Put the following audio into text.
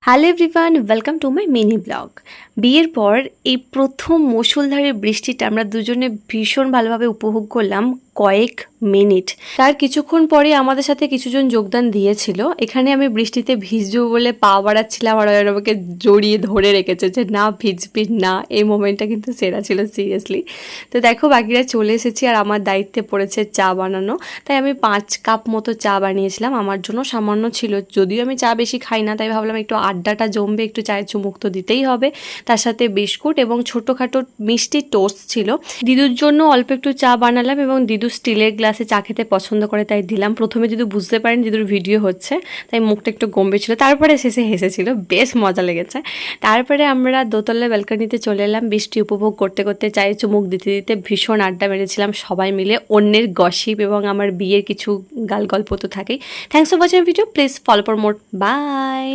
Hello everyone, welcome to my mini blog. বিয়ের পর এই প্রথম মুষলধারে বৃষ্টিটা আমরা দুজনে ভীষণ ভালোভাবে উপভোগ করলাম কয়েক মিনিট। তার কিছুক্ষণ পরে আমাদের সাথে কিছুজন যোগদান দিয়েছিল। এখানে আমি বৃষ্টিতে ভিজবো বলে পা বাড়াচ্ছিলাম আর ওরা আমাকে জড়িয়ে ধরে রেখেছে যে না ভিজবি না। এই মোমেন্টটা কিন্তু সেরা ছিল সিরিয়াসলি। তো দেখো বাকিরা চলে এসেছি আর আমার দায়িত্বে পড়েছে চা বানানো। তাই আমি 5 কাপ মতো চা বানিয়েছিলাম, আমার জন্য সামান্য ছিল, যদিও আমি চা বেশি খাই না। তাই ভাবলাম একটু আড্ডাটা জমবে, একটু চায়ের চুমুক তো দিতেই হবে। তার সাথে বিস্কুট এবং ছোটোখাটো মিষ্টি টোস্ট ছিল। দিদুর জন্য অল্প একটু চা বানালাম এবং দিদু স্টিলের গ্লাসে চা খেতে পছন্দ করে তাই দিলাম। প্রথমে দিদু বুঝতে পারেন দিদুর ভিডিও হচ্ছে, তাই মুখটা একটু গম্ভীর ছিল, তারপরে শেষে হেসেছিল, বেশ মজা লেগেছে। তারপরে আমরা দোতলার ব্যালকনিতে চলে এলাম, বৃষ্টি উপভোগ করতে করতে চায়ের চুমুক দিতে দিতে ভীষণ আড্ডা মেরেছিলাম সবাই মিলে। অন্যের গসিপ এবং আমার বিয়ের কিছু গাল গল্প তো থাকেই। Thanks for watching video, please follow for more, by.